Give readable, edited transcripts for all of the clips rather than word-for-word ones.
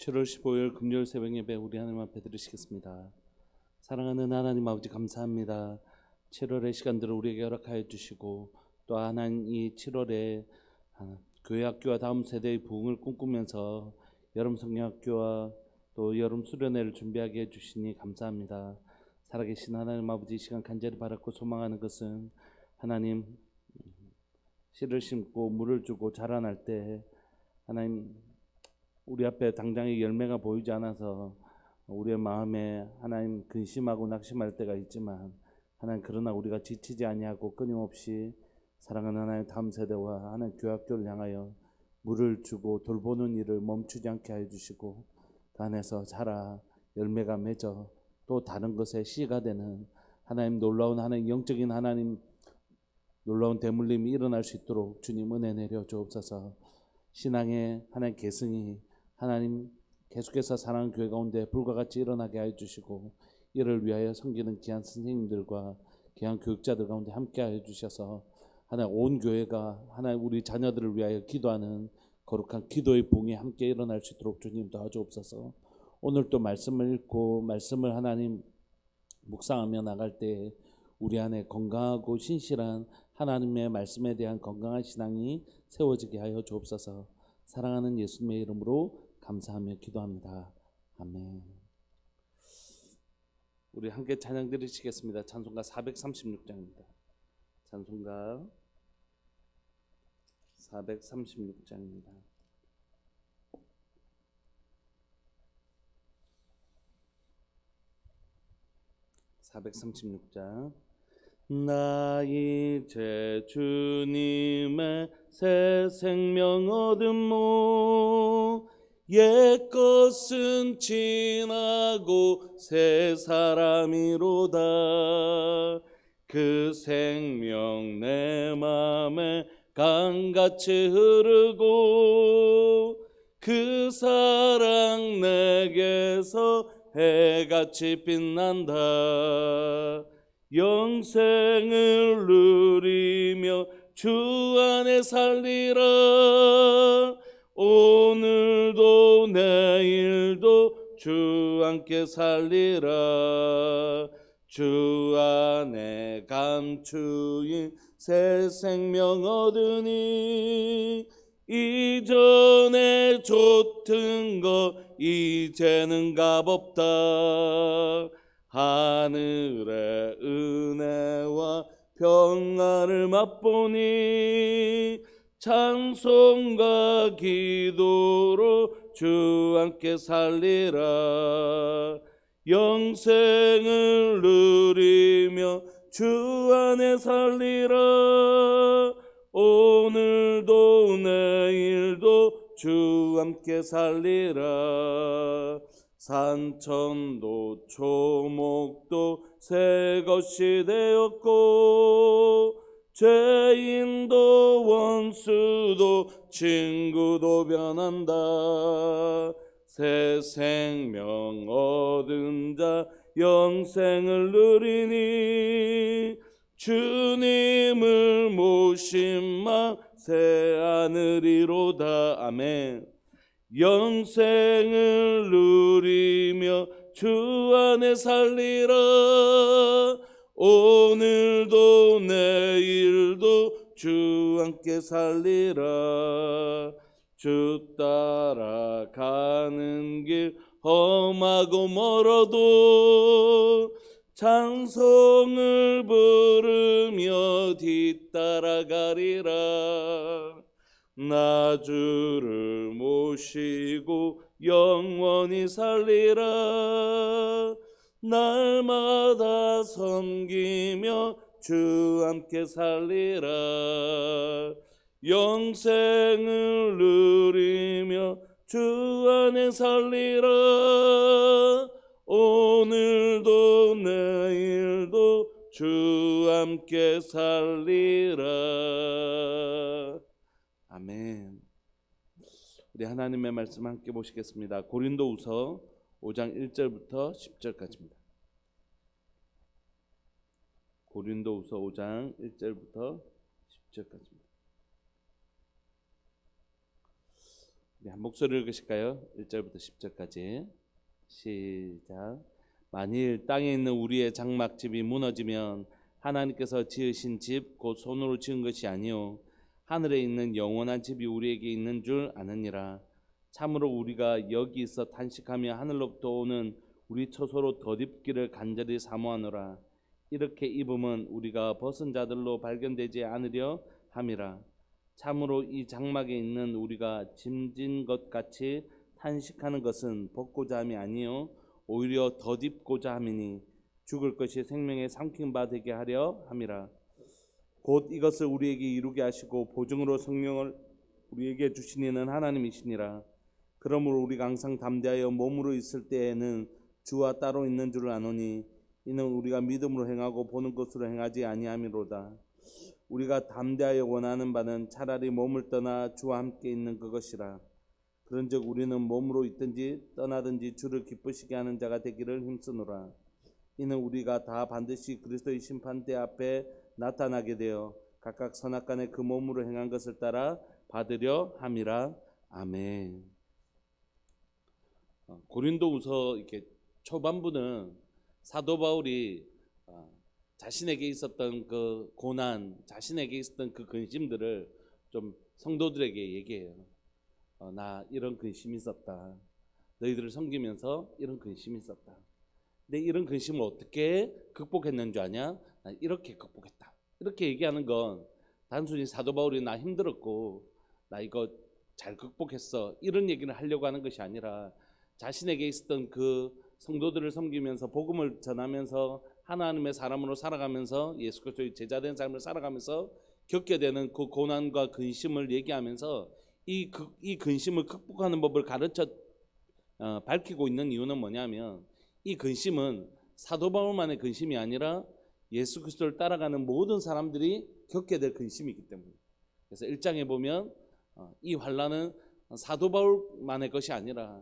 7월 15일 금요일 새벽 예배 우리 하나님 앞에 드리시겠습니다. 사랑하는 하나님 아버지 감사합니다. 7월의 시간들을 우리에게 허락하여 주시고 또 하나님 이 7월에 교회 학교와 다음 세대의 부흥을 꿈꾸면서 여름 성경학교와 또 여름 수련회를 준비하게 해주시니 감사합니다. 살아계신 하나님 아버지 이 시간 간절히 바라고 소망하는 것은 하나님 씨를 심고 물을 주고 자라날 때 하나님 우리 앞에 당장의 열매가 보이지 않아서 우리의 마음에 하나님 근심하고 낙심할 때가 있지만 하나님 그러나 우리가 지치지 아니하고 끊임없이 사랑하는 하나님 다음 세대와 하나님 교학교를 향하여 물을 주고 돌보는 일을 멈추지 않게 하여 주시고 그 안에서 자라 열매가 맺어 또 다른 것에 씨가 되는 하나님 놀라운 하나님 영적인 하나님 놀라운 대물림이 일어날 수 있도록 주님 은혜 내려 주옵소서. 신앙의 하나님 계승이 하나님 계속해서 사랑하는 교회 가운데 불과 같이 일어나게 하여 주시고 이를 위하여 섬기는 귀한 선생님들과 귀한 교육자들 가운데 함께 하여 주셔서 하나님 온 교회가 하나님 우리 자녀들을 위하여 기도하는 거룩한 기도의 봉이 함께 일어날 수 있도록 주님 도와주옵소서. 오늘 또 말씀을 읽고 말씀을 하나님 묵상하며 나갈 때 우리 안에 건강하고 신실한 하나님의 말씀에 대한 건강한 신앙이 세워지게 하여 주옵소서. 사랑하는 예수님의 이름으로 감사하며 기도합니다. 아멘. 우리 함께 찬양 드리시겠습니다. 찬송가 436장입니다. 찬송가 436장입니다. 나 이제 주님의 새 생명 얻음모 옛것은 지나고 새 사람이로다. 그 생명 내 맘에 강같이 흐르고 그 사랑 내게서 해같이 빛난다. 영생을 누리며 주 안에 살리라. 오늘도 내일도 주 함께 살리라. 주 안에 감추인 새 생명 얻으니 이전에 좋던 거 이제는 값없다. 하늘의 은혜와 평안을 맛보니 찬송과 기도로 주 함께 살리라. 영생을 누리며 주 안에 살리라. 오늘도 내일도 주 함께 살리라. 산천도 초목도 새 것이 되었고 죄인도 원수도 친구도 변한다. 새 생명 얻은 자 영생을 누리니 주님을 모심마 새 하늘이로다. 아멘. 영생을 누리며 주 안에 살리라. 오늘도 내일도 주 함께 살리라. 주 따라가는 길 험하고 멀어도 찬송을 부르며 뒤따라가리라. 나 주를 모시고 영원히 살리라. 날마다 섬기며 주 함께 살리라. 영생을 누리며 주 안에 살리라. 오늘도 내일도 주 함께 살리라. 아멘. 우리 하나님의 말씀 함께 보시겠습니다. 고린도후서 5장 1절부터 10절까지입니다. 고린도후서 5장 1절부터 10절까지입니다. 우리 한 목소리를 읽으실까요? 1절부터 10절까지 시작. 만일 땅에 있는 우리의 장막집이 무너지면 하나님께서 지으신 집 곧 손으로 지은 것이 아니요 하늘에 있는 영원한 집이 우리에게 있는 줄 아느니라. 참으로 우리가 여기서 탄식하며 하늘로부터 오는 우리 처소로 덧입기를 간절히 사모하노라. 이렇게 입음은 우리가 벗은 자들로 발견되지 않으려 함이라. 참으로 이 장막에 있는 우리가 짐진 것 같이 탄식하는 것은 벗고자 함이 아니요 오히려 덧입고자 함이니 죽을 것이 생명에 삼킨 바 되게 하려 함이라. 곧 이것을 우리에게 이루게 하시고 보증으로 성령을 우리에게 주시니는 하나님이시니라. 그러므로 우리가 항상 담대하여 몸으로 있을 때에는 주와 따로 있는 줄을 아노니 이는 우리가 믿음으로 행하고 보는 것으로 행하지 아니함이로다. 우리가 담대하여 원하는 바는 차라리 몸을 떠나 주와 함께 있는 그것이라. 그런즉 우리는 몸으로 있든지 떠나든지 주를 기쁘시게 하는 자가 되기를 힘쓰노라. 이는 우리가 다 반드시 그리스도의 심판대 앞에 나타나게 되어 각각 선악간에 그 몸으로 행한 것을 따라 받으려 함이라. 아멘. 고린도후서 이렇게 초반부는 사도 바울이 자신에게 있었던 그 고난, 자신에게 있었던 그 근심들을 좀 성도들에게 얘기해요. 나 이런 근심이 있었다. 너희들을 섬기면서 이런 근심이 있었다. 근데 이런 근심을 어떻게 극복했는 줄 아냐? 나 이렇게 극복했다. 이렇게 얘기하는 건 단순히 사도 바울이 나 힘들었고 나 이거 잘 극복했어 이런 얘기를 하려고 하는 것이 아니라 자신에게 있었던 그 성도들을 섬기면서 복음을 전하면서 하나님의 사람으로 살아가면서 예수 그리스도의 제자된 삶을 살아가면서 겪게 되는 그 고난과 근심을 얘기하면서 이 근심을 극복하는 법을 가르쳐 밝히고 있는 이유는 뭐냐면 이 근심은 사도 바울만의 근심이 아니라 예수 그리스도를 따라가는 모든 사람들이 겪게 될 근심이기 때문에. 그래서 1장에 보면 이 환난은 사도 바울만의 것이 아니라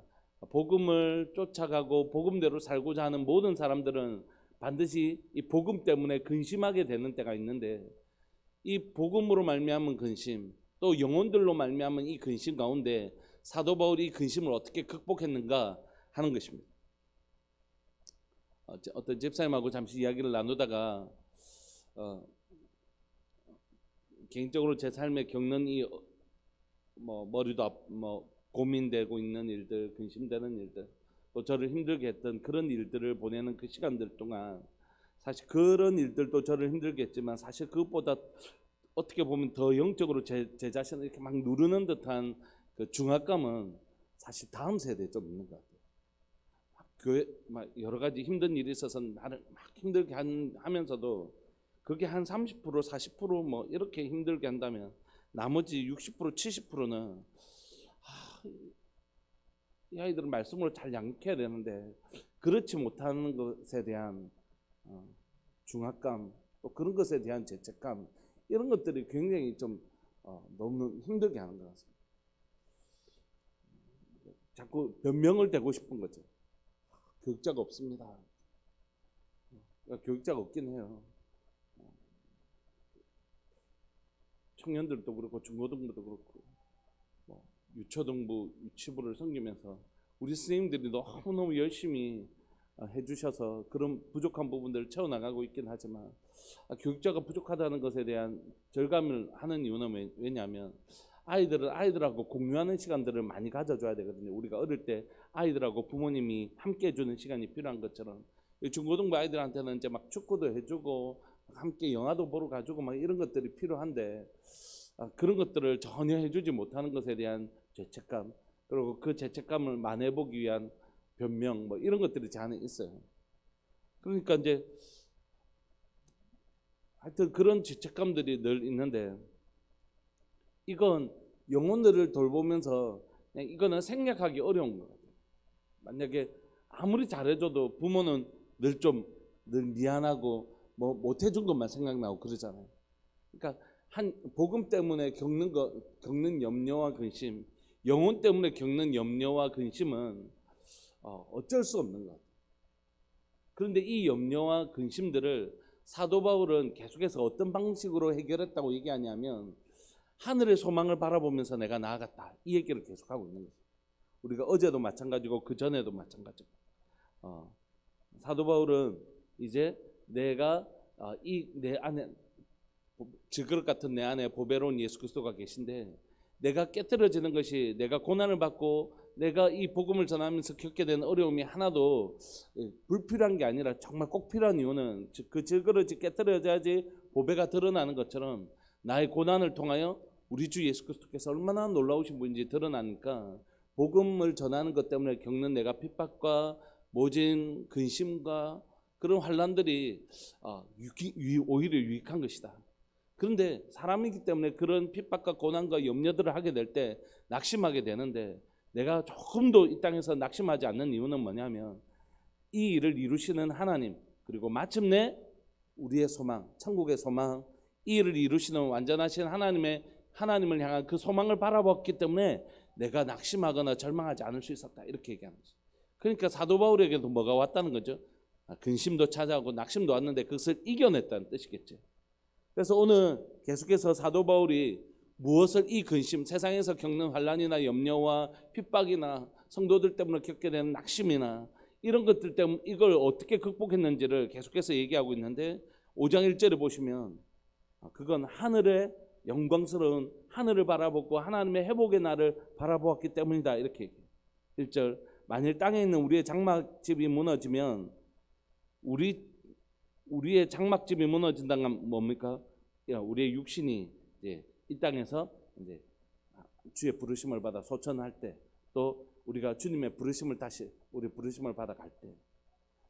복음을 쫓아가고 복음대로 살고자 하는 모든 사람들은 반드시 이 복음 때문에 근심하게 되는 때가 있는데 이 복음으로 말미암은 근심 또 영혼들로 말미암은 이 근심 가운데 사도 바울이 이 근심을 어떻게 극복했는가 하는 것입니다. 어떤 집사님하고 잠시 이야기를 나누다가 개인적으로 제 삶에 겪는 이 머리도 고민되고 있는 일들, 근심되는 일들, 또 저를 힘들게 했던 그런 일들을 보내는 그 시간들 동안 사실 그런 일들도 저를 힘들게 했지만 사실 그것보다 어떻게 보면 더 영적으로 제 자신을 이렇게 막 누르는 듯한 그 중압감은 사실 다음 세대에 좀 있는 것 같아요. 교회 막 여러 가지 힘든 일이 있어서 나를 막 힘들게 하면서도 그게 한 30% 40% 이렇게 힘들게 한다면 나머지 60% 70%는 이 아이들은 말씀으로 잘 양육해야 되는데 그렇지 못하는 것에 대한 중압감 또 그런 것에 대한 죄책감 이런 것들이 굉장히 좀 너무 힘들게 하는 것 같습니다. 자꾸 변명을 대고 싶은 거죠. 교육자가 없습니다. 교육자가 없긴 해요. 청년들도 그렇고 중고등부도 그렇고 유초등부, 유치부를 섬기면서 우리 선생님들이 너무너무 열심히 해주셔서 그런 부족한 부분들을 채워나가고 있긴 하지만 교육자가 부족하다는 것에 대한 절감을 하는 이유는 왜냐하면 아이들하고 공유하는 시간들을 많이 가져줘야 되거든요. 우리가 어릴 때 아이들하고 부모님이 함께 해주는 시간이 필요한 것처럼 중고등부 아이들한테는 이제 막 축구도 해주고 함께 영화도 보러 가주고 막 이런 것들이 필요한데 그런 것들을 전혀 해주지 못하는 것에 대한 죄책감 그리고 그 죄책감을 만회보기 위한 변명 이런 것들이 제 안에 있어요. 그러니까 이제 하여튼 그런 죄책감들이 늘 있는데 이건 영혼들을 돌보면서 그냥 이거는 생략하기 어려운 것 같아요. 만약에 아무리 잘해줘도 부모는 늘 미안하고 못해준 것만 생각나고 그러잖아요. 그러니까 복음 때문에 겪는 염려와 근심, 영혼 때문에 겪는 염려와 근심은 어쩔 수 없는 것 같아요. 그런데 이 염려와 근심들을 사도 바울은 계속해서 어떤 방식으로 해결했다고 얘기하냐면 하늘의 소망을 바라보면서 내가 나아갔다. 이 얘기를 계속하고 있는 거죠. 우리가 어제도 마찬가지고 그 전에도 마찬가지고. 사도 바울은 이제 내가 이 내 안에 질그릇 같은 내 안에 보배로운 예수 그리스도가 계신데, 내가 깨트려지는 것이, 내가 고난을 받고 내가 이 복음을 전하면서 겪게 되는 어려움이 하나도 불필요한 게 아니라 정말 꼭 필요한 이유는, 그 질그릇이 깨트려져야지 보배가 드러나는 것처럼 나의 고난을 통하여 우리 주 예수 그리스도께서 얼마나 놀라우신 분인지 드러나니까, 복음을 전하는 것 때문에 겪는 내가 핍박과 모진 근심과 그런 환난들이 오히려 유익한 것이다. 그런데 사람이기 때문에 그런 핍박과 고난과 염려들을 하게 될 때 낙심하게 되는데, 내가 조금도 이 땅에서 낙심하지 않는 이유는 뭐냐면, 이 일을 이루시는 하나님, 그리고 마침내 우리의 소망, 천국의 소망, 이 일을 이루시는 완전하신 하나님을 향한 그 소망을 바라봤기 때문에 내가 낙심하거나 절망하지 않을 수 있었다. 이렇게 얘기하는 거죠. 그러니까 사도 바울에게도 뭐가 왔다는 거죠? 근심도 찾아오고 낙심도 왔는데 그것을 이겨냈다는 뜻이겠죠. 그래서 오늘 계속해서 사도 바울이 무엇을, 이 근심, 세상에서 겪는 환난이나 염려와 핍박이나 성도들 때문에 겪게 되는 낙심이나 이런 것들 때문에 이걸 어떻게 극복했는지를 계속해서 얘기하고 있는데, 5장 1절에 보시면 그건 하늘의 영광스러운 하늘을 바라보고 하나님의 회복의 날을 바라보았기 때문이다. 이렇게 얘기해요. 1절, 만일 땅에 있는 우리의 장막집이 무너지면, 우리의 장막집이 무너진다는 뭡니까? 우리의 육신이 이제 이 땅에서 이제 주의 부르심을 받아 소천할 때, 또 우리가 주님의 부르심을 다시 우리 부르심을 받아갈 때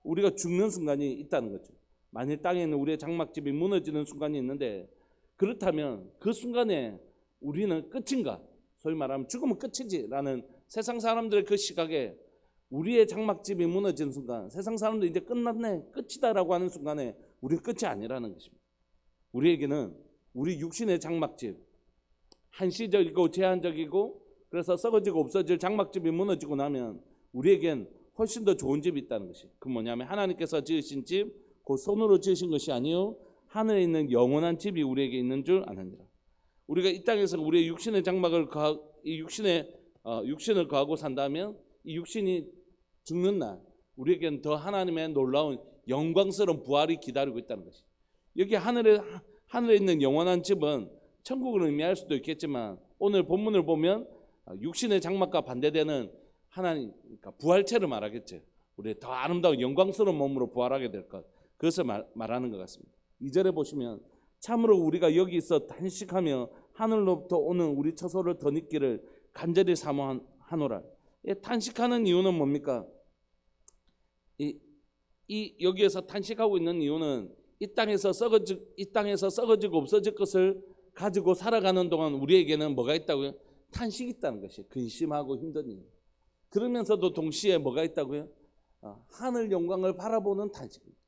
우리가 죽는 순간이 있다는 거죠. 만일 땅에 있는 우리의 장막집이 무너지는 순간이 있는데, 그렇다면 그 순간에 우리는 끝인가? 소위 말하면 죽으면 끝이지라는 세상 사람들의 그 시각에, 우리의 장막집이 무너지는 순간, 세상 사람들 이제 끝났네, 끝이다라고 하는 순간에 우리는 끝이 아니라는 것입니다. 우리에게는 우리 육신의 장막집, 한시적이고 제한적이고 그래서 썩어지고 없어질 장막집이 무너지고 나면 우리에겐 훨씬 더 좋은 집이 있다는 것이, 그 뭐냐면 하나님께서 지으신 집, 그 손으로 지으신 것이 아니요 하늘에 있는 영원한 집이 우리에게 있는 줄 아느니라. 우리가 이 땅에서 우리의 육신의 장막을 육신을 거하고 산다면, 이 육신이 죽는 날 우리에게는 더 하나님의 놀라운 영광스러운 부활이 기다리고 있다는 것이, 여기 하늘에 있는 영원한 집은 천국을 의미할 수도 있겠지만, 오늘 본문을 보면 육신의 장막과 반대되는 하나님, 그러니까 부활체를 말하겠죠. 우리 더 아름다운 영광스러운 몸으로 부활하게 될 것, 그것을 말하는 것 같습니다. 2절에 보시면, 참으로 우리가 여기 있어 탄식하며 하늘로부터 오는 우리 처소를 덧입기를 간절히 사모하노라. 탄식하는 이유는 뭡니까? 여기에서 탄식하고 있는 이유는, 이 땅에서 썩어지고 없어질 것을 가지고 살아가는 동안 우리에게는 뭐가 있다고요? 탄식이 있다는 것이, 근심하고 힘든 일. 그러면서도 동시에 뭐가 있다고요? 하늘 영광을 바라보는 탄식입니다.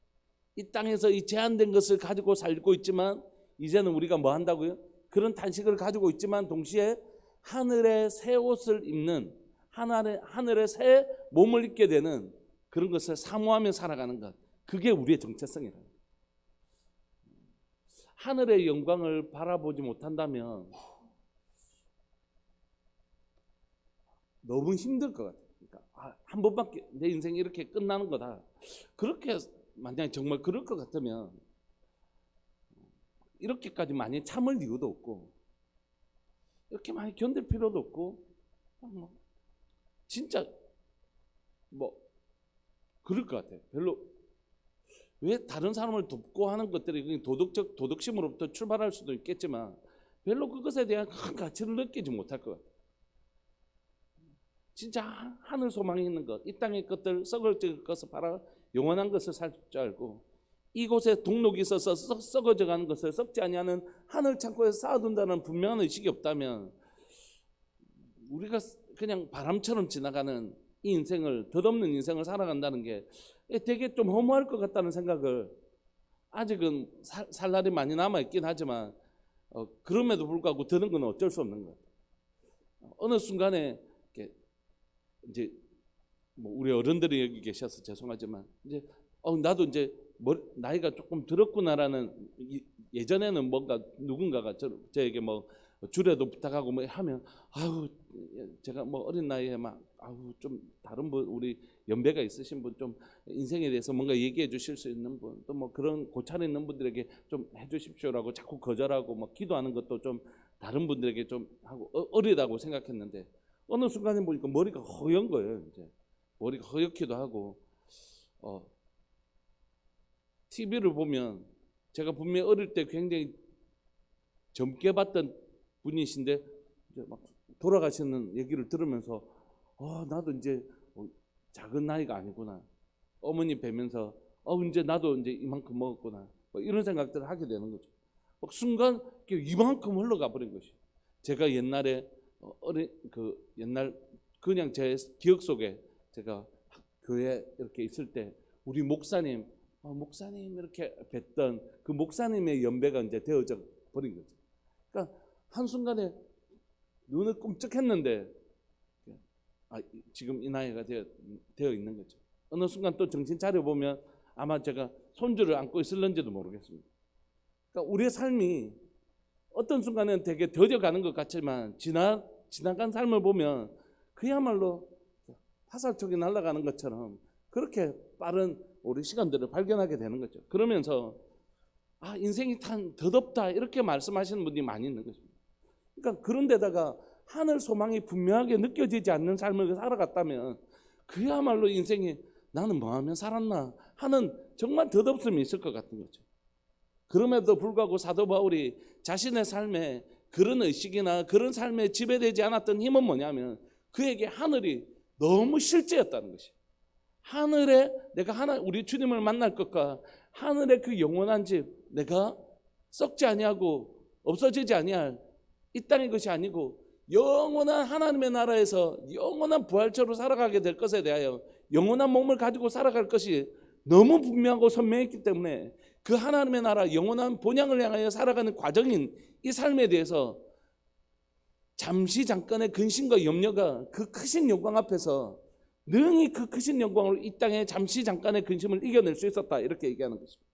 이 땅에서 이 제한된 것을 가지고 살고 있지만, 이제는 우리가 뭐 한다고요? 그런 탄식을 가지고 있지만 동시에 하늘의 새 옷을 입는, 하늘의 새 몸을 입게 되는 그런 것을 사모하며 살아가는 것, 그게 우리의 정체성이라. 하늘의 영광을 바라보지 못한다면 너무 힘들 것 같아요. 그러니까 한 번밖에 내 인생이 이렇게 끝나는 거다. 그렇게 만약에 정말 그럴 것 같으면 이렇게까지 많이 참을 이유도 없고, 이렇게 많이 견딜 필요도 없고, 진짜 그럴 것 같아요. 별로. 왜 다른 사람을 돕고 하는 것들이 도덕심으로부터 출발할 수도 있겠지만, 별로 그것에 대한 큰 가치를 느끼지 못할 것 같아요. 진짜 하늘 소망이 있는 것, 이 땅의 것들, 썩어질 것을 바라 영원한 것을 살 줄 알고, 이곳에 동록이 있어서 썩어져가는 것을 썩지 아니하는 하늘 창고에 쌓아둔다는 분명한 의식이 없다면, 우리가 그냥 바람처럼 지나가는 이 인생을, 덧없는 인생을 살아간다는 게 되게 좀 허무할 것 같다는 생각을, 아직은 살 날이 많이 남아있긴 하지만 그럼에도 불구하고 드는 건 어쩔 수 없는 것 같아요. 어느 순간에 이제 우리 어른들이 여기 계셔서 죄송하지만, 이제 나도 이제 나이가 조금 들었구나라는, 예전에는 뭔가 누군가가 저에게 주례도 부탁하고 뭐 하면 아유 제가 뭐 어린 나이에 막 아유 좀 다른 분 우리 연배가 있으신 분 좀 인생에 대해서 뭔가 얘기해 주실 수 있는 분 또 뭐 그런 고찰 있는 분들에게 좀 해주십시오라고 자꾸 거절하고 뭐 기도하는 것도 좀 다른 분들에게 좀 하고 어리다고 생각했는데 어느 순간에 보니까 머리가 허연 거예요. 이제 머리가 허옇기도 하고 TV를 보면 제가 분명히 어릴 때 굉장히 젊게 봤던 분이신데 이제 막 돌아가시는 얘기를 들으면서 나도 이제 작은 나이가 아니구나. 어머니 뵈면서 이제 나도 이제 이만큼 먹었구나. 뭐 이런 생각들을 하게 되는 거죠. 순간 이만큼 흘러가 버린 것이. 제가 옛날에 옛날 그냥 제 기억 속에 제가 교회 이렇게 있을 때 우리 목사님 이렇게 뵀던 그 목사님의 연배가 이제 되어져 버린 거죠. 그러니까 한순간에 눈을 끔찍했는데 지금 이 나이가 되어 있는 거죠. 어느 순간 또 정신 차려보면 아마 제가 손주를 안고 있을런지도 모르겠습니다. 그러니까 우리의 삶이 어떤 순간에는 되게 더뎌가는 것 같지만 지나간 삶을 보면 그야말로 화살촉이 날아가는 것처럼 그렇게 빠른 우리 시간들을 발견하게 되는 거죠. 그러면서 인생이 참 더덥다 이렇게 말씀하시는 분들이 많이 있는 것입니다. 그러니까 그런데다가 하늘 소망이 분명하게 느껴지지 않는 삶을 살아갔다면 그야말로 인생이 나는 뭐 하면 살았나 하는 정말 덧없음이 있을 것 같은 거죠. 그럼에도 불구하고 사도 바울이 자신의 삶에 그런 의식이나 그런 삶에 지배되지 않았던 힘은 뭐냐면 그에게 하늘이 너무 실제였다는 것이에요. 하늘에 내가 우리 주님을 만날 것과 하늘의 그 영원한 집, 내가 썩지 아니하고 없어지지 아니할 이 땅의 것이 아니고 영원한 하나님의 나라에서 영원한 부활체로 살아가게 될 것에 대하여 영원한 몸을 가지고 살아갈 것이 너무 분명하고 선명했기 때문에 그 하나님의 나라 영원한 본향을 향하여 살아가는 과정인 이 삶에 대해서 잠시 잠깐의 근심과 염려가 그 크신 영광 앞에서 능히 그 크신 영광으로 이 땅에 잠시 잠깐의 근심을 이겨낼 수 있었다 이렇게 얘기하는 것입니다.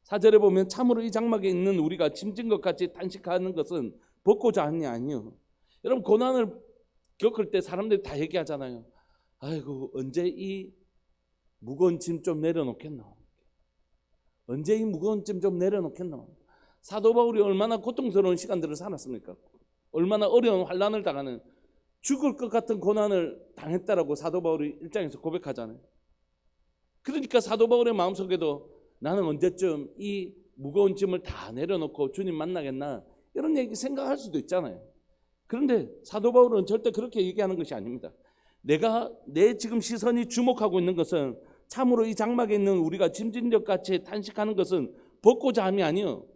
4절에 보면 참으로 이 장막에 있는 우리가 짐진 것 같이 탄식하는 것은 벗고자 하니 아니요. 여러분 고난을 겪을 때 사람들이 다 얘기하잖아요. 아이고 언제 이 무거운 짐 좀 내려놓겠나. 언제 이 무거운 짐 좀 내려놓겠나. 사도 바울이 얼마나 고통스러운 시간들을 살았습니까? 얼마나 어려운 환난을 당하는 죽을 것 같은 고난을 당했다라고 사도 바울이 1장에서 고백하잖아요. 그러니까 사도 바울의 마음속에도 나는 언제쯤 이 무거운 짐을 다 내려놓고 주님 만나겠나 이런 얘기 생각할 수도 있잖아요. 그런데 사도 바울은 절대 그렇게 얘기하는 것이 아닙니다. 내 지금 시선이 주목하고 있는 것은 참으로 이 장막에 있는 우리가 짐진 것 같이 탄식하는 것은 벗고자 함이 아니요.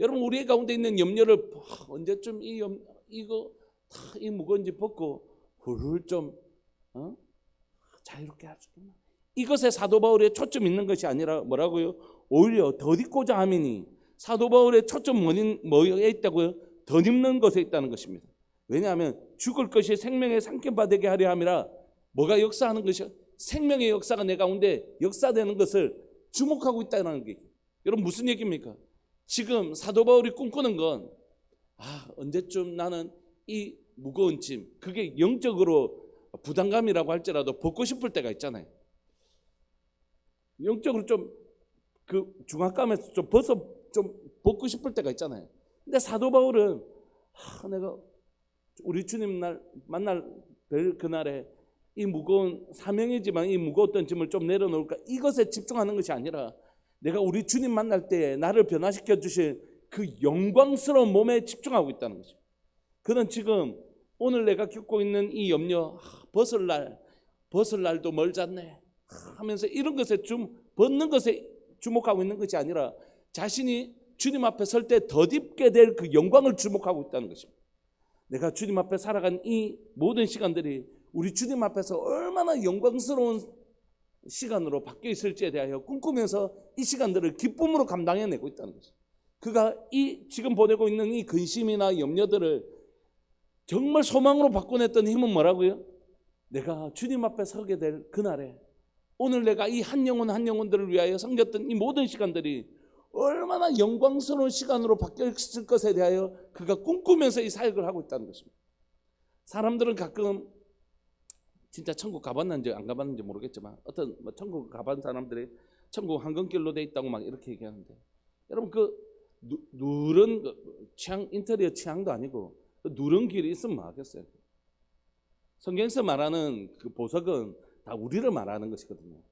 여러분 우리 가운데 있는 염려를 언제쯤 이 무거운 짐 벗고 훌훌 좀 자유롭게 할 수 있겠나. 이것에 사도 바울의 초점이 있는 것이 아니라 뭐라고요? 오히려 덧입고자 함이니 사도 바울의 초점 뭐에 있다고요? 덧입는 것에 있다는 것입니다. 왜냐하면 죽을 것이 생명의 상권받게 하려 함이라 뭐가 역사하는 것이요? 생명의 역사가 내 가운데 역사되는 것을 주목하고 있다는 게 여러분 무슨 얘기입니까? 지금 사도 바울이 꿈꾸는 건 언제쯤 나는 이 무거운 짐 그게 영적으로 부담감이라고 할지라도 벗고 싶을 때가 있잖아요. 영적으로 좀 그 중압감에서 좀 벗고 싶을 때가 있잖아요. 근데 사도 바울은 내가 우리 주님 만날 뵐 그날에 이 무거운 사명이지만 이 무거웠던 짐을 좀 내려놓을까 이것에 집중하는 것이 아니라 내가 우리 주님 만날 때에 나를 변화시켜 주실 그 영광스러운 몸에 집중하고 있다는 것입니다. 그는 지금 오늘 내가 겪고 있는 이 염려 벗을 날도 멀잖네 하면서 이런 것에 벗는 것에 주목하고 있는 것이 아니라 자신이 주님 앞에 설 때 덧입게 될 그 영광을 주목하고 있다는 것입니다. 내가 주님 앞에 살아간 이 모든 시간들이 우리 주님 앞에서 얼마나 영광스러운 시간으로 바뀌어 있을지에 대하여 꿈꾸면서 이 시간들을 기쁨으로 감당해내고 있다는 것입니다. 그가 지금 보내고 있는 이 근심이나 염려들을 정말 소망으로 바꿔냈던 힘은 뭐라고요? 내가 주님 앞에 서게 될 그날에 오늘 내가 이 한 영혼들을 위하여 섬겼던 이 모든 시간들이 얼마나 영광스러운 시간으로 바뀌었을 것에 대하여 그가 꿈꾸면서 이 사역을 하고 있다는 것입니다. 사람들은 가끔 진짜 천국 가봤는지 안 가봤는지 모르겠지만 어떤 천국 가본 사람들이 천국 황금길로 돼 있다고 막 이렇게 얘기하는데, 여러분 그 누런 취향, 인테리어 취향도 아니고 그 누런 길이 있으면 뭐 하겠어요. 성경에서 말하는 그 보석은 다 우리를 말하는 것이거든요.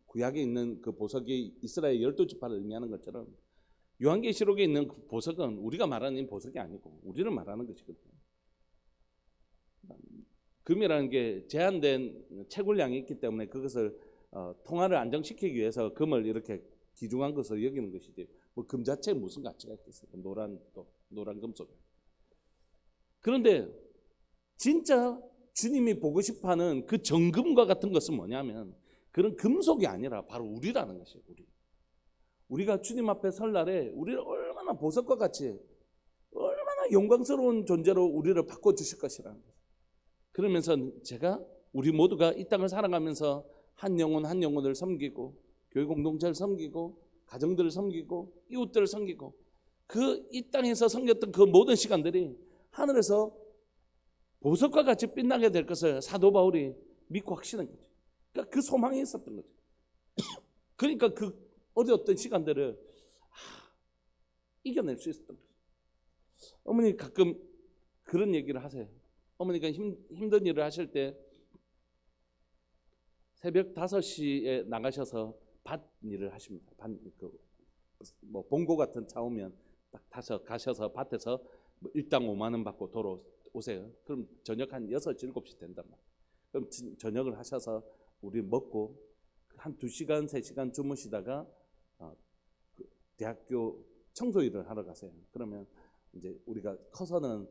구약에 있는 그 보석이 이스라엘 12지파를 의미하는 것처럼 요한계시록에 있는 그 보석은 우리가 말하는 보석이 아니고 우리를 말하는 것이거든요. 금이라는 게 제한된 채굴량이 있기 때문에 그것을 통화를 안정시키기 위해서 금을 이렇게 귀중한 것을 여기는 것이지, 뭐 금 자체에 무슨 가치가 있겠어요. 노란 금속. 그런데 진짜 주님이 보고 싶어하는 그 정금과 같은 것은 뭐냐면 그런 금속이 아니라 바로 우리라는 것이에요. 우리가 주님 앞에 설 날에 우리를 얼마나 보석과 같이 얼마나 영광스러운 존재로 우리를 바꿔주실 것이라는 거예요. 그러면서 우리 모두가 이 땅을 살아가면서 한 영혼 한 영혼을 섬기고 교회 공동체를 섬기고 가정들을 섬기고 이웃들을 섬기고 그 이 땅에서 섬겼던 그 모든 시간들이 하늘에서 보석과 같이 빛나게 될 것을 사도 바울이 믿고 확신한 거죠. 그러니까 그 소망이 있었던 거죠. 그러니까 그 어려웠던 시간들을 이겨낼 수 있었던 거죠. 어머니 가끔 그런 얘기를 하세요. 어머니가 힘든 일을 하실 때 새벽 5시에 나가셔서 밭 일을 하십니다. 뭐 봉고 같은 차 오면 딱 가셔서 밭에서 일당 5만 원 받고 돌아오세요. 그럼 저녁 한 6, 7시 된단 말이에요. 그럼 저녁을 하셔서 우리 먹고 한 2시간, 3시간 주무시다가 대학교 청소 일을 하러 가세요. 그러면 이제 우리가 커서는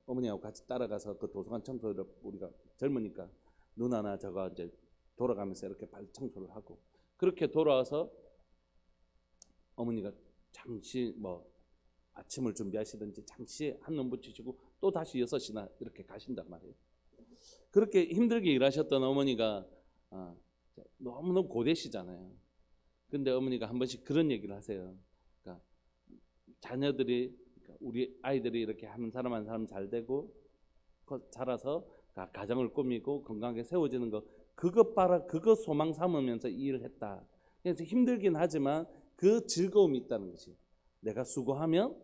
어머니하고 같이 따라가서 그 도서관 청소를, 우리가 젊으니까 누나나 저가 이제 돌아가면서 이렇게 발 청소를 하고, 그렇게 돌아와서 어머니가 잠시 뭐 아침을 준비하시든지 잠시 한눈 붙이시고 또 다시 6시나 이렇게 가신단 말이에요. 그렇게 힘들게 일하셨던 어머니가 너무너무 고되시잖아요. 근데 어머니가 한 번씩 그런 얘기를 하세요. 그러니까 자녀들이, 우리 아이들이 이렇게 한 사람 한 사람 잘 되고 자라서 가정을 꾸미고 건강하게 세워지는 거, 그것 봐라, 그거 소망 삼으면서 이 일을 했다. 그래서 힘들긴 하지만 그 즐거움이 있다는 것이, 내가 수고하면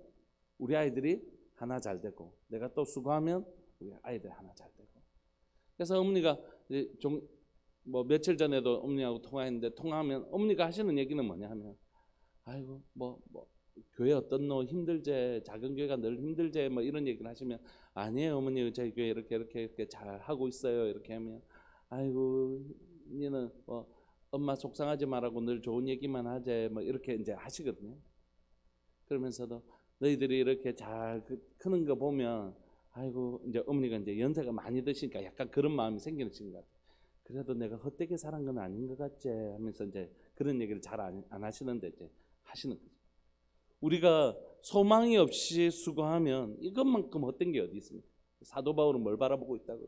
우리 아이들이 하나 잘 되고 내가 또 수고하면 우리 아이들 하나 잘 되고. 그래서 어머니가 뭐 며칠 전에도 어머니하고 통화했는데, 통화하면 어머니가 하시는 얘기는 뭐냐 하면, 아이고 뭐 교회 어떤 너 힘들제, 작은 교회가 늘 힘들제, 뭐 이런 얘기를 하시면, 아니에요 어머니, 저희 교회 이렇게 잘 하고 있어요. 이렇게 하면, 아이고 니는 뭐 엄마 속상하지 말라고 늘 좋은 얘기만 하재, 뭐 이렇게 이제 하시거든요. 그러면서도 너희들이 이렇게 잘 크는 거 보면, 아이고 이제 어머니가 이제 연세가 많이 드시니까 약간 그런 마음이 생기는 것 같아요. 그래도 내가 헛되게 살은 건 아닌 것 같지 하면서 이제 그런 얘기를 잘 안 하시는데 이제 하시는 거죠. 우리가 소망이 없이 수고하면 이것만큼 헛된 게 어디 있습니까? 사도 바울은 뭘 바라보고 있다고요?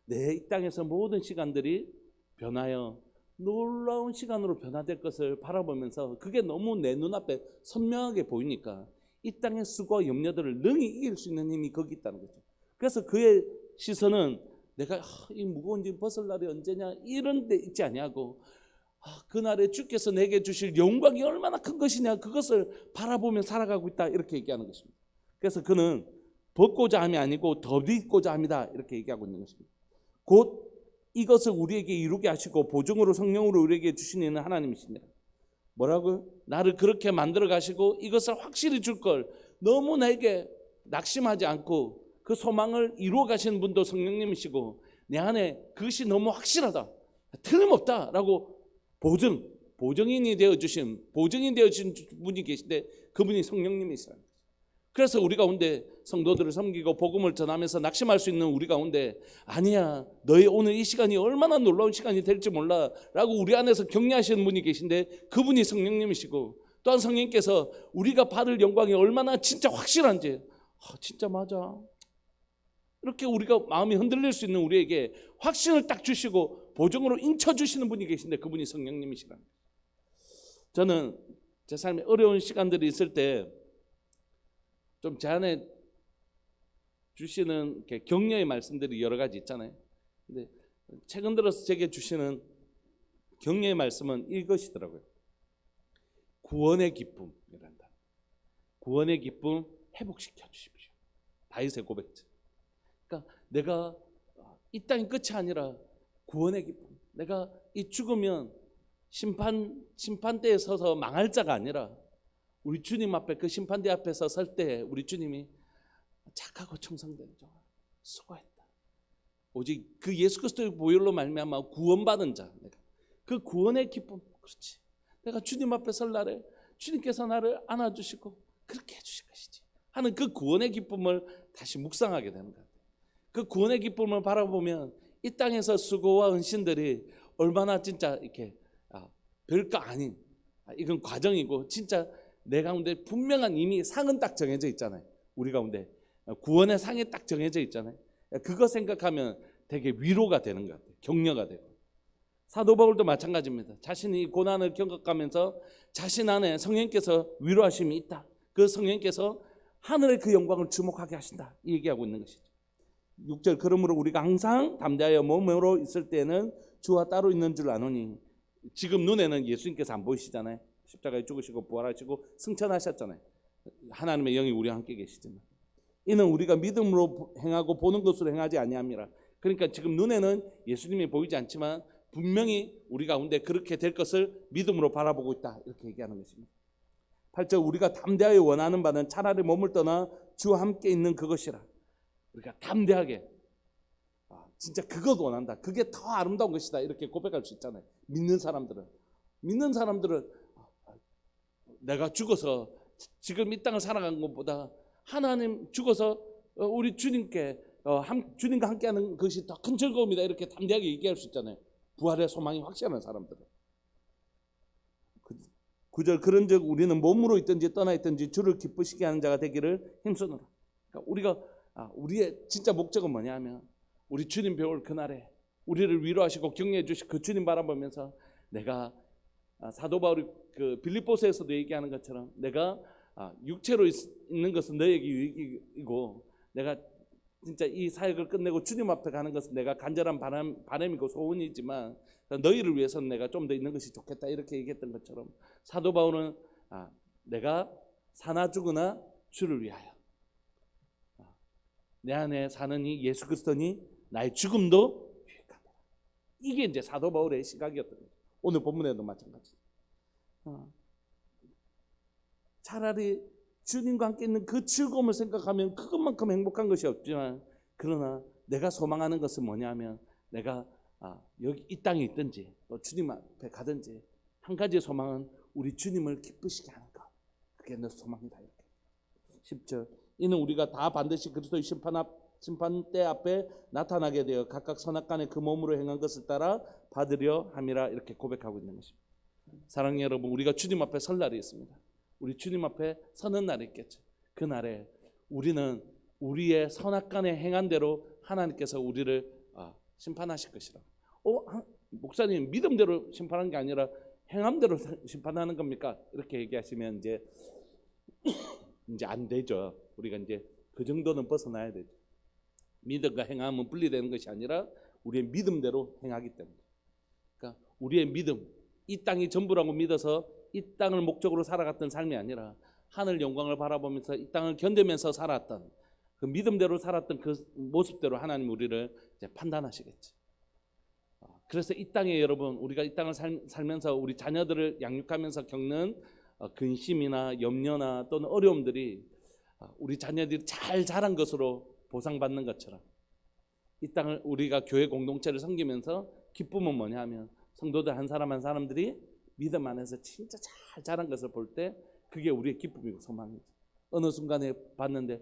내 이 땅에서 모든 시간들이 변하여 놀라운 시간으로 변화될 것을 바라보면서 그게 너무 내 눈앞에 선명하게 보이니까 이 땅의 수고와 염려들을 능히 이길 수 있는 힘이 거기 있다는 거죠. 그래서 그의 시선은 내가 이 무거운 짐 벗을 날이 언제냐 이런 데 있지 아니하고, 그날에 주께서 내게 주실 영광이 얼마나 큰 것이냐, 그것을 바라보며 살아가고 있다, 이렇게 얘기하는 것입니다. 그래서 그는 벗고자 함이 아니고 덧입고자 함이다, 이렇게 얘기하고 있는 것입니다. 곧 이것을 우리에게 이루게 하시고 보증으로 성령으로 우리에게 주시는 하나님이시니라. 뭐라고요? 나를 그렇게 만들어 가시고 이것을 확실히 줄 걸 너무 나에게 낙심하지 않고 그 소망을 이루어 가시는 분도 성령님이시고, 내 안에 그것이 너무 확실하다, 틀림없다라고 보증인이 되어주신 분이 계신데 그분이 성령님이시라. 그래서 우리 가운데 성도들을 섬기고 복음을 전하면서 낙심할 수 있는 우리 가운데, 아니야 너의 오늘 이 시간이 얼마나 놀라운 시간이 될지 몰라 라고 우리 안에서 격려하시는 분이 계신데 그분이 성령님이시고, 또한 성령님께서 우리가 받을 영광이 얼마나 진짜 확실한지, 진짜 맞아, 이렇게 우리가 마음이 흔들릴 수 있는 우리에게 확신을 딱 주시고 보증으로 인쳐주시는 분이 계신데 그분이 성령님이시라. 저는 제 삶에 어려운 시간들이 있을 때 좀 제 안에 주시는 격려의 말씀들이 여러 가지 있잖아요. 근데 최근 들어서 제게 주시는 격려의 말씀은 이것이더라고요. 구원의 기쁨이란다. 구원의 기쁨 회복시켜 주십시오. 다윗의 고백죠. 그러니까 내가 이 땅이 끝이 아니라 구원의 기쁨. 내가 이 죽으면 심판대에 서서 망할 자가 아니라 우리 주님 앞에 그 심판대 앞에서 설 때 우리 주님이 착하고 충성된 자 수고했다. 오직 그 예수 그리스도의 보혈로 말미암아 구원받은 자, 내가 그 구원의 기쁨, 그렇지. 내가 주님 앞에 설 날에 주님께서 나를 안아주시고 그렇게 해주실 것이지 하는 그 구원의 기쁨을 다시 묵상하게 되는 것 같아요. 그 구원의 기쁨을 바라보면 이 땅에서 수고와 헌신들이 얼마나 진짜 이렇게 별거 아닌 이건 과정이고 진짜 내 가운데 분명한 이미 상은 딱 정해져 있잖아요. 우리 가운데 구원의 상이 딱 정해져 있잖아요. 그거 생각하면 되게 위로가 되는 것 같아요. 격려가 되고. 사도 바울도 마찬가지입니다. 자신이 고난을 겪어가면서 자신 안에 성령께서 위로하심이 있다. 그 성령께서 하늘의 그 영광을 주목하게 하신다. 이 얘기하고 있는 것이죠. 6절 그러므로 우리가 항상 담대하여 몸으로 있을 때는 주와 따로 있는 줄 아노니. 지금 눈에는 예수님께서 안 보이시잖아요. 십자가에 죽으시고 부활하시고 승천하셨잖아요. 하나님의 영이 우리와 함께 계시지만 이는 우리가 믿음으로 행하고 보는 것으로 행하지 아니함이라. 그러니까 지금 눈에는 예수님이 보이지 않지만 분명히 우리 가운데 그렇게 될 것을 믿음으로 바라보고 있다. 이렇게 얘기하는 것입니다. 8절 우리가 담대하여 원하는 바는 차라리 몸을 떠나 주와 함께 있는 그것이라. 우리가 담대하게 진짜 그것 원한다. 그게 더 아름다운 것이다. 이렇게 고백할 수 있잖아요. 믿는 사람들은 내가 죽어서 지금 이 땅을 살아가는 것보다 하나님 죽어서 우리 주님께 주님과 함께하는 것이 더 큰 즐거움이다. 이렇게 담대하게 얘기할 수 있잖아요. 부활의 소망이 확실한 사람들은. 9절 그런즉 우리는 몸으로 있든지 떠나 있든지 주를 기쁘시게 하는 자가 되기를 힘쓰노라. 그러니까 우리가 우리의 진짜 목적은 뭐냐면 우리 주님 배울 그날에 우리를 위로하시고 격려해 주실 그 주님 바라보면서 내가 사도 바울이 그 빌립보서에서도 얘기하는 것처럼 내가 육체로 있는 것은 너에게 유익이고 내가 진짜 이 사역을 끝내고 주님 앞에 가는 것은 내가 간절한 바람이고 소원이지만 너희를 위해서는 내가 좀 더 있는 것이 좋겠다 이렇게 얘기했던 것처럼 사도 바울은 내가 사나 죽으나 주를 위하여 내 안에 사는 이 예수 그리스도니 나의 죽음도 유익하다. 이게 이제 사도 바울의 시각이었던 거죠. 오늘 본문에도 마찬가지. 차라리 주님과 함께 있는 그 즐거움을 생각하면 그것만큼 행복한 것이 없지만 그러나 내가 소망하는 것은 뭐냐면 내가 여기 이 땅에 있든지 또 주님 앞에 가든지 한 가지 소망은 우리 주님을 기쁘시게 하는 것. 그게 내 소망이다. 이렇게. 10절 이는 우리가 다 반드시 그리스도의 심판대 앞에 나타나게 되어 각각 선악간에 그 몸으로 행한 것을 따라 받으려 함이라 이렇게 고백하고 있는 것입니다. 사랑하는 여러분, 우리가 주님 앞에 설 날이 있습니다. 우리 주님 앞에 서는 날이 있겠죠. 그 날에 우리는 우리의 선악간에 행한 대로 하나님께서 우리를 심판하실 것이라. 목사님 믿음대로 심판하는 게 아니라 행함대로 심판하는 겁니까? 이렇게 얘기하시면 이제 안 되죠. 우리가 이제 그 정도는 벗어나야 되죠. 믿음과 행함은 분리되는 것이 아니라 우리의 믿음대로 행하기 때문에. 그러니까 우리의 믿음, 이 땅이 전부라고 믿어서 이 땅을 목적으로 살아갔던 삶이 아니라 하늘 영광을 바라보면서 이 땅을 견디면서 살았던 그 믿음대로 살았던 그 모습대로 하나님 우리를 이제 판단하시겠지. 그래서 이 땅에 여러분 우리가 이 땅을 살면서 우리 자녀들을 양육하면서 겪는 근심이나 염려나 또는 어려움들이 우리 자녀들이 잘 자란 것으로 보상받는 것처럼 이 땅을 우리가 교회 공동체를 섬기면서 기쁨은 뭐냐 하면 성도들 한 사람 한 사람들이 믿음 안에서 진짜 잘 자란 것을 볼 때 그게 우리의 기쁨이고 소망이지. 어느 순간에 봤는데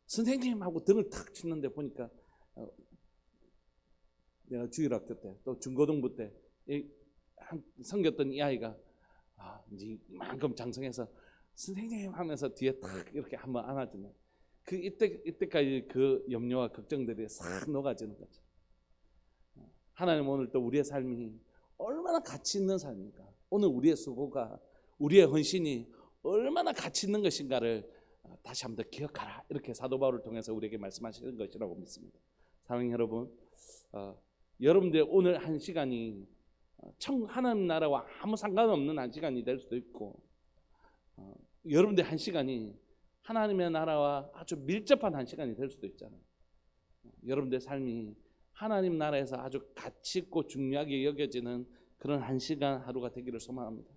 선생님하고 등을 탁 치는데 보니까 내가 주일학교 때 또 중고등부 때 섬겼던 이 아이가 이제 이만큼 장성해서 선생님 하면서 뒤에 딱 이렇게 한번 안아주면 그 이때까지 그 염려와 걱정들이 싹 녹아지는 거죠. 하나님 오늘 또 우리의 삶이 얼마나 가치 있는 삶입니까? 오늘 우리의 수고가 우리의 헌신이 얼마나 가치 있는 것인가를 다시 한번 더 기억하라. 이렇게 사도 바울을 통해서 우리에게 말씀하시는 것이라고 믿습니다. 사랑하는 여러분, 여러분들 오늘 한 시간이 하나님 나라와 아무 상관없는 한 시간이 될 수도 있고, 여러분들 한 시간이 하나님의 나라와 아주 밀접한 한 시간이 될 수도 있잖아요. 여러분들 삶이 하나님 나라에서 아주 가치 있고 중요하게 여겨지는 그런 한 시간 하루가 되기를 소망합니다.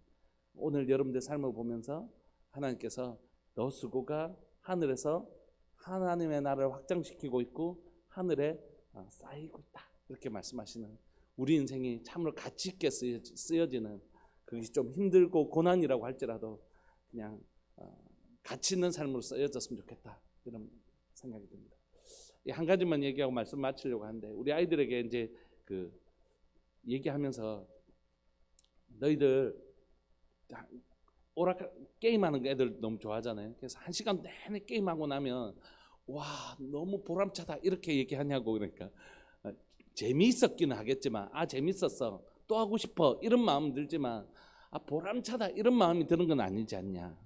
오늘 여러분들 삶을 보면서 하나님께서 너 수고가 하늘에서 하나님의 나라를 확장시키고 있고 하늘에 쌓이고 있다, 이렇게 말씀하시는, 우리 인생이 참으로 가치 있게 쓰여지는, 그것이 좀 힘들고 고난이라고 할지라도 그냥 가치 있는 삶으로 쓰여졌으면 좋겠다, 이런 생각이 듭니다. 한 가지만 얘기하고 말씀 마치려고 하는데, 우리 아이들에게 이제 얘기하면서 너희들 게임하는 거 애들 너무 좋아하잖아요. 그래서 1시간 내내 게임하고 나면 와 너무 보람차다 이렇게 얘기하냐고. 그러니까 재미있었기는 하겠지만 재밌었어 또 하고 싶어 이런 마음 들지만 보람차다 이런 마음이 드는 건 아니지 않냐.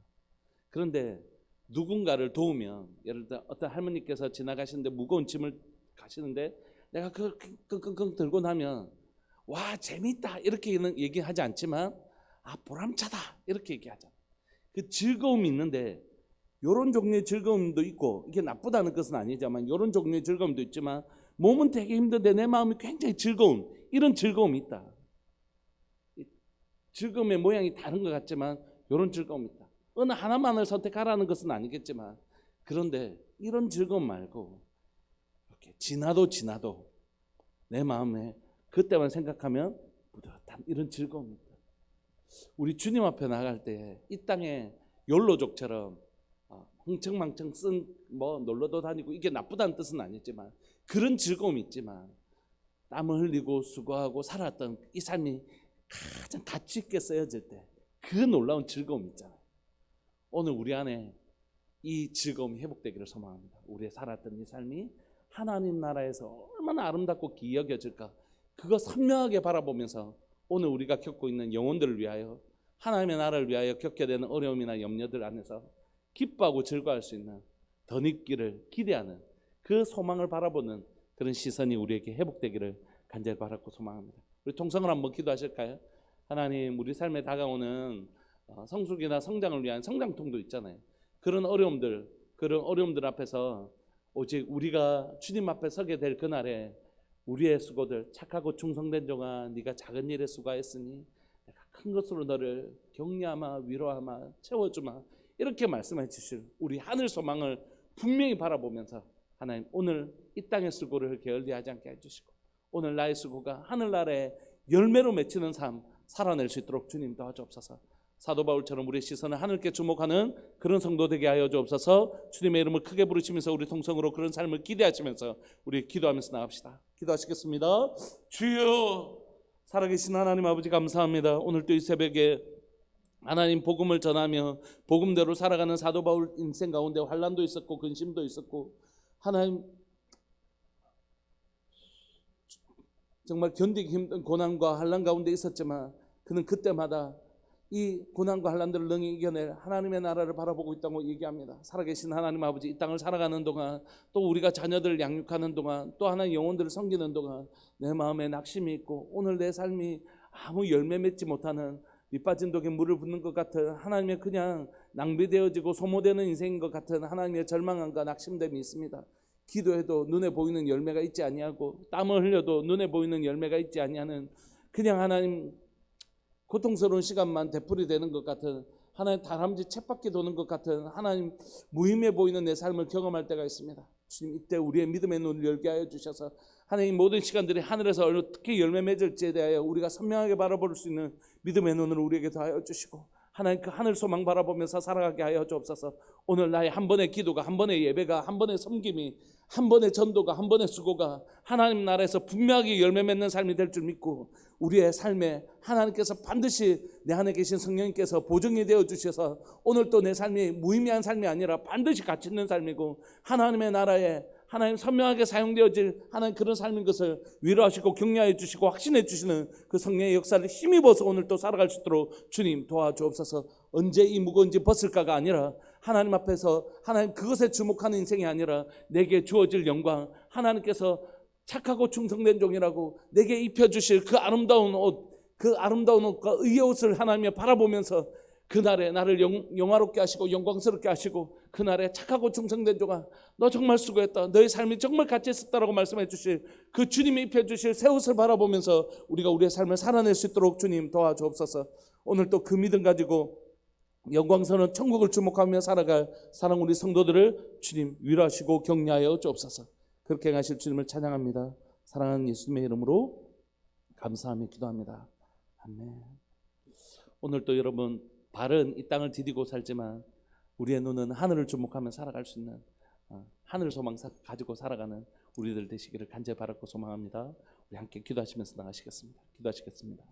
그런데 누군가를 도우면, 예를 들어 어떤 할머니께서 지나가시는데 무거운 짐을 가시는데 내가 그걸 끙끙끙 들고 나면 와 재밌다 이렇게 얘기하지 않지만 보람차다 이렇게 얘기하죠. 그 즐거움이 있는데 이런 종류의 즐거움도 있고, 이게 나쁘다는 것은 아니지만 이런 종류의 즐거움도 있지만 몸은 되게 힘든데 내 마음이 굉장히 즐거운 이런 즐거움이 있다. 즐거움의 모양이 다른 것 같지만 이런 즐거움이 있다. 어느 하나만을 선택하라는 것은 아니겠지만, 그런데 이런 즐거움 말고 이렇게 지나도 내 마음에 그때만 생각하면 뿌듯한 이런 즐거움이 있다. 우리 주님 앞에 나갈 때 이 땅에 욜로족처럼 흥청망청 놀러도 다니고 이게 나쁘다는 뜻은 아니지만 그런 즐거움이 있지만, 땀을 흘리고 수고하고 살았던 이 삶이 가장 가치 있게 쓰여질 때 그 놀라운 즐거움이 있잖아요. 오늘 우리 안에 이 즐거움이 회복되기를 소망합니다. 우리의 살았던 이 삶이 하나님 나라에서 얼마나 아름답고 귀히 여겨질까, 그거 선명하게 바라보면서 오늘 우리가 겪고 있는 영혼들을 위하여, 하나님의 나라를 위하여 겪게 되는 어려움이나 염려들 안에서 기뻐하고 즐거워할 수 있는 더 늦기를 기대하는 그 소망을 바라보는 그런 시선이 우리에게 회복되기를 간절히 바라고 소망합니다. 우리 통성을 한번 기도하실까요? 하나님, 우리 삶에 다가오는 성숙이나 성장을 위한 성장통도 있잖아요. 그런 어려움들 앞에서 오직 우리가 주님 앞에 서게 될 그날에 우리의 수고들, 착하고 충성된 종아 네가 작은 일에 수고하였으니 내가 큰 것으로 너를 격려하마 위로하마 채워주마, 이렇게 말씀해 주실 우리 하늘 소망을 분명히 바라보면서 하나님, 오늘 이 땅의 수고를 게을리하지 않게 해주시고 오늘 나의 수고가 하늘나라의 열매로 맺히는 삶 살아낼 수 있도록 주님 도와주옵소서. 사도 바울처럼 우리의 시선을 하늘께 주목하는 그런 성도 되게 하여 주옵소서. 주님의 이름을 크게 부르시면서 우리 통성으로 그런 삶을 기대하시면서 우리 기도하면서 나갑시다. 기도하시겠습니다. 주여, 살아계신 하나님 아버지 감사합니다. 오늘 또 이 새벽에 하나님 복음을 전하며 복음대로 살아가는 사도 바울 인생 가운데 환난도 있었고 근심도 있었고, 하나님 정말 견디기 힘든 고난과 환난 가운데 있었지만 그는 그때마다 이 고난과 환난들을 능히 이겨낼 하나님의 나라를 바라보고 있다고 얘기합니다. 살아계신 하나님 아버지, 이 땅을 살아가는 동안 또 우리가 자녀들을 양육하는 동안 또 하나님 영혼들을 섬기는 동안 내 마음에 낙심이 있고 오늘 내 삶이 아무 열매 맺지 못하는 밑빠진 독에 물을 붓는 것 같은 하나님의 그냥 낭비되어지고 소모되는 인생인 것 같은 하나님의 절망함과 낙심됨이 있습니다. 기도해도 눈에 보이는 열매가 있지 아니하고 땀을 흘려도 눈에 보이는 열매가 있지 아니하는 그냥 하나님 고통스러운 시간만 되풀이되는 것 같은, 하나님 다람쥐 쳇바퀴 도는 것 같은 하나님 무의미해 보이는 내 삶을 경험할 때가 있습니다. 주님, 이때 우리의 믿음의 눈을 열게 하여 주셔서 하나님 모든 시간들이 하늘에서 어떻게 열매 맺을지에 대하여 우리가 선명하게 바라볼 수 있는 믿음의 눈을 우리에게 더하여 주시고 하나님 그 하늘 소망 바라보면서 살아가게 하여 주옵소서. 오늘 나의 한 번의 기도가, 한 번의 예배가, 한 번의 섬김이, 한 번의 전도가, 한 번의 수고가 하나님 나라에서 분명하게 열매 맺는 삶이 될 줄 믿고 우리의 삶에 하나님께서 반드시 내 안에 계신 성령님께서 보증이 되어 주셔서 오늘 또 내 삶이 무의미한 삶이 아니라 반드시 가치 있는 삶이고 하나님의 나라에 하나님 선명하게 사용되어질 하나님 그런 삶인 것을 위로하시고 격려해 주시고 확신해 주시는 그 성령의 역사를 힘입어서 오늘 또 살아갈 수 있도록 주님 도와주옵소서. 언제 이 무거운 짐 벗을까가 아니라 하나님 앞에서 하나님 그것에 주목하는 인생이 아니라 내게 주어질 영광, 하나님께서 착하고 충성된 종이라고 내게 입혀주실 그 아름다운 옷, 그 아름다운 옷과 의의 옷을 하나님이 바라보면서 그날에 나를 영화롭게 하시고 영광스럽게 하시고 그날에 착하고 충성된 종아 너 정말 수고했다, 너의 삶이 정말 가치 있었다라고 말씀해 주실 그 주님이 입혀주실 새 옷을 바라보면서 우리가 우리의 삶을 살아낼 수 있도록 주님 도와주옵소서. 오늘 또 그 믿음 가지고 영광스러운 천국을 주목하며 살아갈 사랑 우리 성도들을 주님 위로하시고 격려하여 주옵소서. 그렇게 행하실 주님을 찬양합니다. 사랑하는 예수님의 이름으로 감사하며 기도합니다. 아멘. 오늘 또 여러분 발은 이 땅을 디디고 살지만 우리의 눈은 하늘을 주목하며 살아갈 수 있는 하늘 소망 가지고 살아가는 우리들 되시기를 간절히 바라고 소망합니다. 우리 함께 기도하시면서 나가시겠습니다. 기도하시겠습니다.